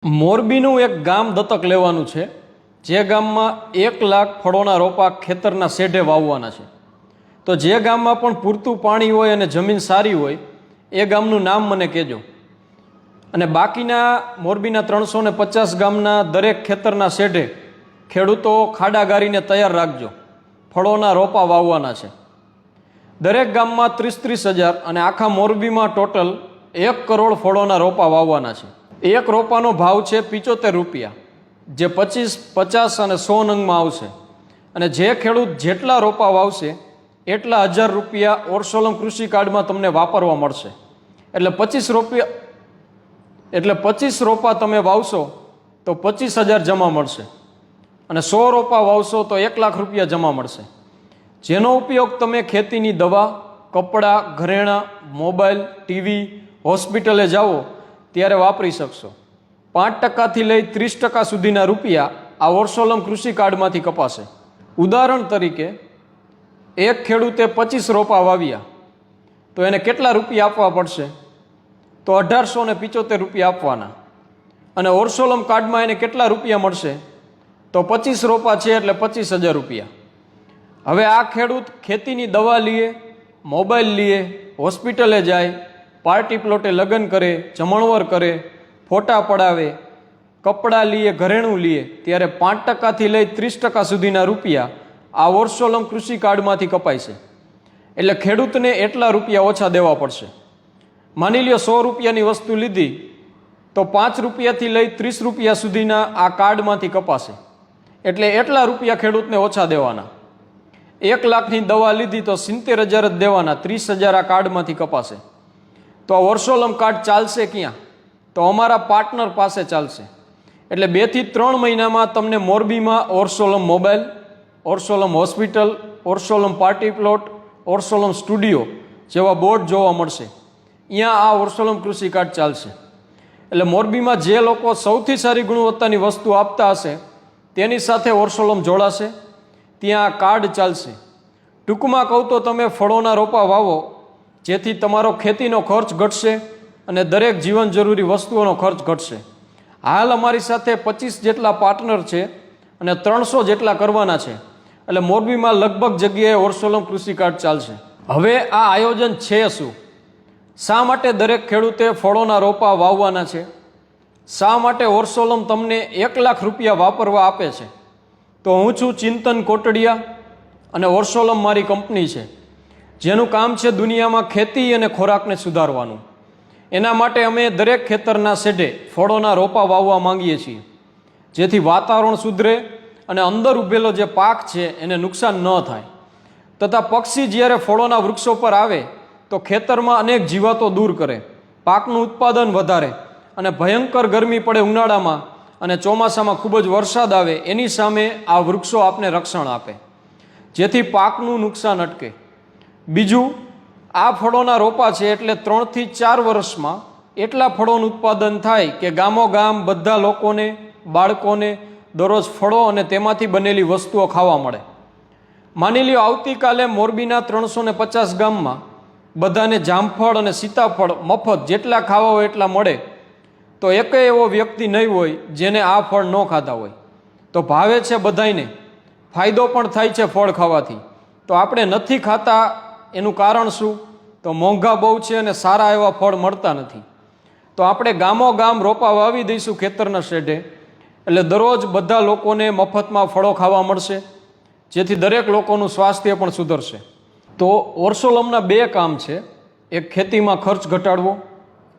મોરબીનું એક ગામ દત્તક લેવાનું છે, જે ગામમાં 1 લાખ ફળોના રોપા ખેતરના શેઢે વાવવાના છે. તો જે ગામમાં પણ પૂરતું પાણી હોય અને જમીન સારી હોય એ ગામનું નામ મને કહેજો. અને બાકીના મોરબીના 350 ગામના દરેક ખેતરના શેઢે ખેડૂતો ખાડા ગારીને તૈયાર રાખજો. ફળોના રોપા વાવવાના છે. દરેક ગામમાં 30,000 અને આખા મોરબીમાં ટોટલ 1 કરોડ ફળોના રોપા વાવવાના છે. એક રોપાનો ભાવ છે 75 રૂપિયા, જે 25, 50 અને 100 નંગમાં આવશે. અને જે ખેડૂત જેટલા રોપા વાવશે એટલા 1000 રૂપિયા ઓરસોલમ કૃષિ કાર્ડમાં તમને વાપરવા મળશે. એટલે 25 રોપા તમે વાવશો તો 25,000 જમા મળશે, અને 100 રોપા વાવશો તો 1 લાખ રૂપિયા જમા મળશે, જેનો ઉપયોગ તમે ખેતીની દવા, કપડાં, ઘરેણાં, મોબાઈલ, ટીવી, હોસ્પિટલે જાઓ ત્યારે વાપરી શકશો. 5% લઈ 30% સુધીના રૂપિયા આ ઓરસોલમ કૃષિ કાર્ડમાંથી કપાશે. ઉદાહરણ તરીકે, એક ખેડૂતે 25 રોપા વાવ્યા તો એને કેટલા રૂપિયા આપવા પડશે? તો 1875 રૂપિયા આપવાના. અને ઓરસોલમ કાર્ડમાં એને કેટલા રૂપિયા મળશે? તો 25 રોપા છે એટલે 25,000 રૂપિયા. હવે આ ખેડૂત ખેતીની દવા લીએ, મોબાઈલ લીએ, હોસ્પિટલે જાય, પાર્ટી પ્લોટે લગ્ન કરે, જમણવાર કરે, ફોટા પડાવે, કપડાં લીએ, ઘરેણું લીએ, ત્યારે 5% લઈ 30% સુધીના રૂપિયા આ ઓરસોલમ કૃષિ કાર્ડમાંથી કપાય છે. એટલે ખેડૂતને એટલા રૂપિયા ઓછા દેવા પડશે. માની લ્યો 100 રૂપિયાની વસ્તુ લીધી તો 5 રૂપિયાથી લઈ 30 રૂપિયા સુધીના આ કાર્ડમાંથી કપાશે. એટલે એટલા રૂપિયા ખેડૂતને ઓછા દેવાના. 1 લાખની દવા લીધી તો 70,000 જ દેવાના, 30,000 આ કાર્ડમાંથી કપાશે. તો આ ઓરસોલમ કાર્ડ ચાલશે ક્યાં? તો અમારા પાર્ટનર પાસે ચાલશે. એટલે 2 થી 3 મહિનામાં તમને મોરબીમાં ઓરસોલમ મોબાઈલ, ઓરસોલમ હોસ્પિટલ, ઓરસોલમ પાર્ટી પ્લોટ, ઓરસોલમ સ્ટુડિયો જેવા બોર્ડ જોવા મળશે. અહીંયા આ ઓરસોલમ કૃષિ કાર્ડ ચાલશે. એટલે મોરબીમાં જે લોકો સૌથી સારી ગુણવત્તાની વસ્તુ આપતા હશે તેની સાથે ઓરસોલમ જોડાશે, ત્યાં આ કાર્ડ ચાલશે. ટૂંકમાં કહું તો તમે ફળોના રોપા વાવો, જેથી તમારો ખેતીનો ખર્ચ ઘટશે અને દરેક જીવન જરૂરી વસ્તુઓનો ખર્ચ ઘટશે. હાલ અમારી સાથે 25 જેટલા પાર્ટનર છે અને 300 જેટલા કરવાના છે. એટલે મોરબીમાં લગભગ જગ્યાએ ઓરસોલમ કૃષિ કાર્ડ ચાલશે. હવે આ આયોજન છે શું? શા માટે દરેક ખેડૂતે ફળોના રોપા વાવવાના છે? શા માટે ઓરસોલમ તમને 1 લાખ રૂપિયા વાપરવા આપે છે? તો હું છું ચિંતન કોટડિયા અને ઓરસોલમ મારી કંપની છે, જેનું કામ છે દુનિયામાં ખેતી અને ખોરાકને સુધારવાનું. એના માટે અમે દરેક ખેતરના શેઢે ફળોના રોપા વાવવા માંગીએ છીએ, જેથી વાતાવરણ સુધરે અને અંદર ઉભેલો જે પાક છે એને નુકસાન ન થાય, તથા પક્ષી જ્યારે ફળોના વૃક્ષો પર આવે તો ખેતરમાં અનેક જીવાતો દૂર કરે, પાકનું ઉત્પાદન વધારે, અને ભયંકર ગરમી પડે ઉનાળામાં અને ચોમાસામાં ખૂબ જ વરસાદ આવે એની સામે આ વૃક્ષો આપને રક્ષણ આપે, જેથી પાકનું નુકસાન અટકે. બીજું, આ ફળોના રોપા છે એટલે 3 થી 4 વર્ષમાં એટલા ફળોનું ઉત્પાદન થાય કે ગામોગામ બધા લોકોને, બાળકોને દરરોજ ફળો અને તેમાંથી બનેલી વસ્તુઓ ખાવા મળે. માની લ્યો આવતીકાલે મોરબીના 350 ગામમાં બધાને જામફળ અને સીતાફળ મફત જેટલા ખાવા હોય એટલા મળે, તો એકેય એવો વ્યક્તિ નહીં હોય જેને આ ફળ ન ખાધા હોય. તો ભાવે છે બધાયને, ફાયદો પણ થાય છે ફળ ખાવાથી. તો આપણે નથી ખાતા એનું કારણ શું? તો મોંઘા બહુ છે અને સારા એવા ફળ મળતા નથી. તો આપણે ગામોગામ રોપા વાવી દઈશું ખેતરના શેઢે, એટલે દરરોજ બધા લોકોને મફતમાં ફળો ખાવા મળશે, જેથી દરેક લોકોનું સ્વાસ્થ્ય પણ સુધરશે. તો ઓરસોલમના 2 કામ છે. એક ખેતીમાં ખર્ચ ઘટાડવો,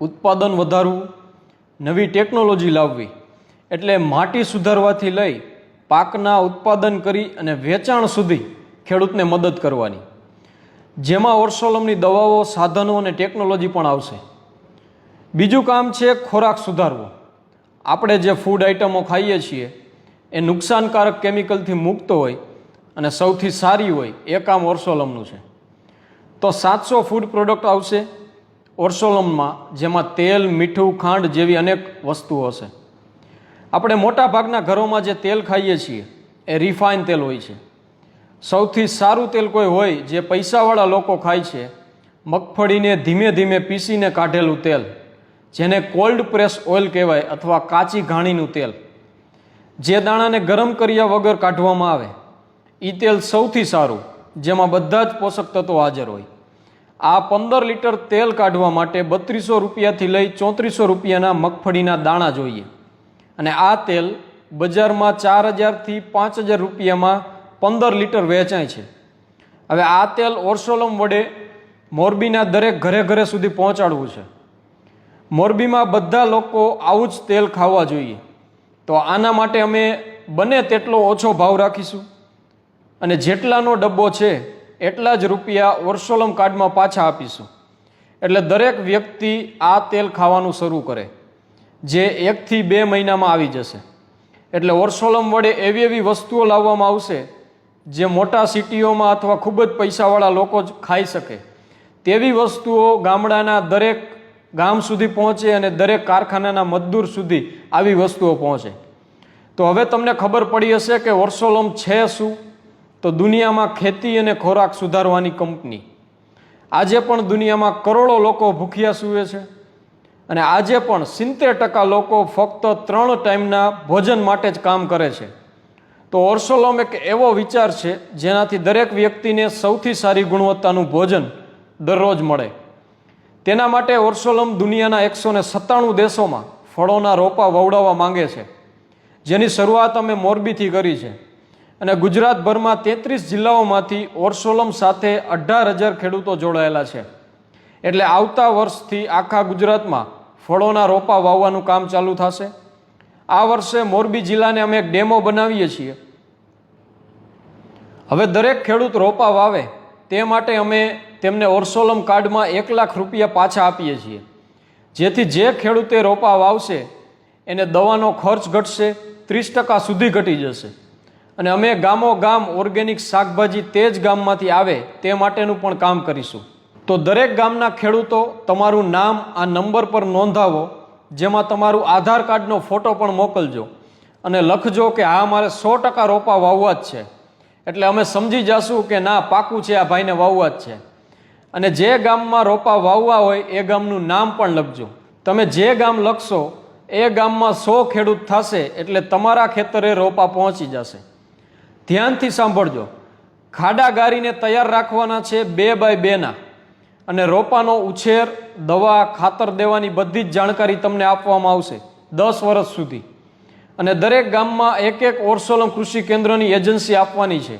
ઉત્પાદન વધારવું, નવી ટેકનોલોજી લાવવી. એટલે માટી સુધારવાથી લઈ પાકના ઉત્પાદન કરી અને વેચાણ સુધી ખેડૂતને મદદ કરવાની, જેમાં ઓરસોલમની દવાઓ, સાધનો અને ટેકનોલોજી પણ આવશે. બીજું કામ છે ખોરાક સુધારવો. આપણે જે ફૂડ આઇટમો ખાઈએ છીએ એ નુકસાનકારક કેમિકલથી મુક્ત હોય અને સૌથી સારી હોય એ કામ ઓરસોલમનું છે. તો 700 ફૂડ પ્રોડક્ટ આવશે ઓરસોલમમાં, જેમાં તેલ, મીઠું, ખાંડ જેવી અનેક વસ્તુઓ હશે. આપણે મોટા ભાગના ઘરોમાં જે તેલ ખાઈએ છીએ એ રિફાઇન તેલ હોય છે. સૌથી સારું તેલ કોઈ હોય જે પૈસાવાળા લોકો ખાય છે, મગફળીને ધીમે ધીમે પીસીને કાઢેલું તેલ, જેને કોલ્ડ પ્રેસ ઓઇલ કહેવાય અથવા કાચી ઘાણીનું તેલ, જે દાણાને ગરમ કર્યા વગર કાઢવામાં આવે એ તેલ સૌથી સારું, જેમાં બધા જ પોષક તત્વો હાજર હોય. આ 15 લીટર તેલ કાઢવા માટે 3200 રૂપિયાથી લઈ 3400 રૂપિયાના મગફળીના દાણા જોઈએ. અને આ તેલ બજારમાં 4000થી 5000 રૂપિયામાં 15 લીટર વેચાય છે. હવે આ તેલ ઓર્સોલમ વડે મોરબીના દરેક ઘરે ઘરે સુધી પહોંચાડવું છે. મોરબીમાં બધા લોકો આવું જ તેલ ખાવા જોઈએ. તો આના માટે અમે બને તેટલો ઓછો ભાવ રાખીશું અને જેટલાનો ડબ્બો છે એટલા જ રૂપિયા ઓર્સોલમ કાર્ડમાં પાછા આપીશું. એટલે દરેક વ્યક્તિ આ તેલ ખાવાનું શરૂ કરે, જે 1 થી 2 મહિનામાં આવી જશે. એટલે ઓર્સોલમ વડે એવી વસ્તુઓ લાવવામાં આવશે જે મોટા સિટીઓમાં અથવા ખૂબ જ પૈસાવાળા લોકો જ ખાઈ શકે તેવી વસ્તુઓ ગામડાના દરેક ગામ સુધી પહોંચે અને દરેક કારખાનાના મજદૂર સુધી આવી વસ્તુઓ પહોંચે. તો હવે તમને ખબર પડી હશે કે ઓર્સોલમ છે શું? તો દુનિયામાં ખેતી અને ખોરાક સુધારવાની કંપની. આજે પણ દુનિયામાં કરોડો લોકો ભૂખ્યા સૂવે છે અને આજે પણ 70% લોકો ફક્ત 3 ટાઈમના ભોજન માટે જ કામ કરે છે. તો ઓર્સોલમ એક એવો વિચાર છે જેનાથી દરેક વ્યક્તિને સૌથી સારી ગુણવત્તાનું ભોજન દરરોજ મળે. તેના માટે ઓર્સોલમ દુનિયાના 197 દેશોમાં ફળોના રોપા વવડાવવા માંગે છે, જેની શરૂઆત અમે મોરબીથી કરી છે. અને ગુજરાતભરમાં 33 જિલ્લાઓમાંથી ઓર્સોલમ સાથે 18,000 ખેડૂતો જોડાયેલા છે. એટલે આવતા વર્ષથી આખા ગુજરાતમાં ફળોના રોપા વાવવાનું કામ ચાલુ થશે. આ વર્ષે મોરબી જિલ્લાને અમે એક ડેમો બનાવીએ છીએ. હવે દરેક ખેડૂત રોપા વાવે તે માટે અમે તેમને ઓર્સોલમ કાર્ડમાં 1 લાખ રૂપિયા પાછા આપીએ છીએ, જેથી જે ખેડૂતે રોપા વાવશે એને દવાનો ખર્ચ ઘટશે, 30% સુધી ઘટી જશે. અને અમે ગામો ગામ ઓર્ગેનિક શાકભાજી તે જ ગામમાંથી આવે તે માટેનું પણ કામ કરીશું. તો દરેક ગામના ખેડૂતો તમારું નામ આ નંબર પર નોંધાવો, જેમાં તમારું આધાર કાર્ડનો ફોટો પણ મોકલજો અને લખજો કે હા મારે 100% રોપા વાવવા જ છે. એટલે અમે સમજી જશું કે ના પાકું છે, આ ભાઈને વાવવા જ છે. અને જે ગામમાં રોપા વાવવા હોય એ ગામનું નામ પણ લખજો. તમે જે ગામ લખશો એ ગામમાં 100 ખેડૂત થશે એટલે તમારા ખેતરે રોપા પહોંચી જશે. ધ્યાનથી સાંભળજો, ખાડા ગારીને તૈયાર રાખવાના છે 2 બાય 2ના, અને રોપાનો ઉછેર, દવા, ખાતર દેવાની બધી જ જાણકારી તમને આપવામાં આવશે 10 વર્ષ સુધી. અને દરેક ગામમાં એક ઓર્સોલમ કૃષિ કેન્દ્રની એજન્સી આપવાની છે,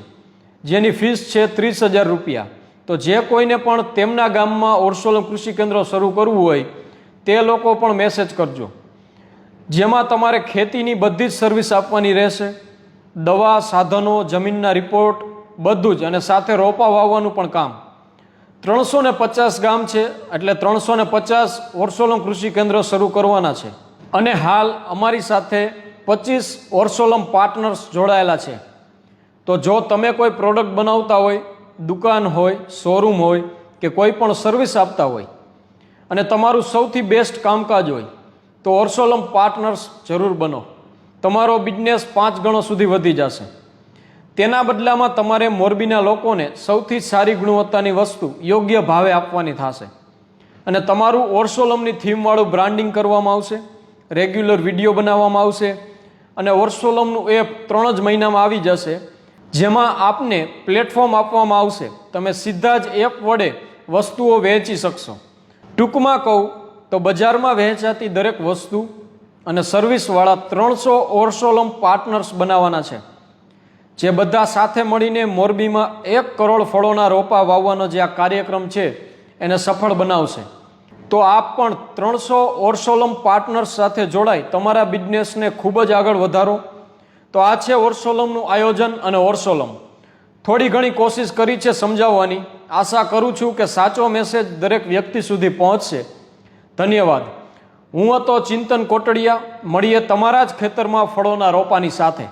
જેની ફીસ છે 30,000 રૂપિયા. તો જે કોઈને પણ તેમના ગામમાં ઓર્સોલમ કૃષિ કેન્દ્ર શરૂ કરવું હોય તે લોકો પણ મેસેજ કરજો, જેમાં તમારે ખેતીની બધી જ સર્વિસ આપવાની રહેશે. દવા, સાધનો, જમીનના રિપોર્ટ બધું જ, અને સાથે રોપા વાવવાનું પણ કામ. 350 ગામ છે એટલે 350 ઓર્સોલમ કૃષિ કેન્દ્ર શરૂ કરવાના છે. અને હાલ અમારી સાથે 25 ઓર્સોલમ પાર્ટનર્સ જોડાયેલા છે. તો જો તમે કોઈ પ્રોડક્ટ બનાવતા હોય, દુકાન હોય, શોરૂમ હોય કે કોઈ પણ સર્વિસ આપતા હોય અને તમારું સૌથી બેસ્ટ કામકાજ હોય તો ઓર્સોલમ પાર્ટનર્સ જરૂર બનો. તમારો બિઝનેસ 5 ગણો સુધી વધી જશે. તેના બદલામાં તમારે મોરબીના લોકોને સૌથી સારી ગુણવત્તાની વસ્તુ યોગ્ય ભાવે આપવાની થશે. અને તમારું ઓર્સોલમની થીમવાળું બ્રાન્ડિંગ કરવામાં આવશે, રેગ્યુલર વિડીયો બનાવવામાં આવશે અને ઓર્સોલમનું એપ 3 જ મહિનામાં આવી જશે, જેમાં આપને પ્લેટફોર્મ આપવામાં આવશે. તમે સીધા જ એપ વડે વસ્તુઓ વહેંચી શકશો. ટૂંકમાં કહું તો બજારમાં વહેંચાતી દરેક વસ્તુ અને સર્વિસવાળા 300 ઓર્સોલમ પાર્ટનર્સ બનાવવાના છે, જે બધા સાથે મળીને મોરબીમાં 1 કરોડ ફળોના રોપા વાવવાનો જે આ કાર્યક્રમ છે એને સફળ બનાવશે. તો આપ પણ 300 ઓર્સોલમ પાર્ટનર્સ સાથે જોડાઈ તમારા બિઝનેસને ખૂબ જ આગળ વધારો. તો આ છે ઓર્સોલમનું આયોજન અને ઓર્સોલમ. થોડી ઘણી કોશિશ કરી છે સમજાવવાની. આશા કરું છું કે સાચો મેસેજ દરેક વ્યક્તિ સુધી પહોંચશે. ધન્યવાદ. હું હતો ચિંતન કોટડિયા. મળીએ તમારા જ ખેતરમાં ફળોના રોપાની સાથે.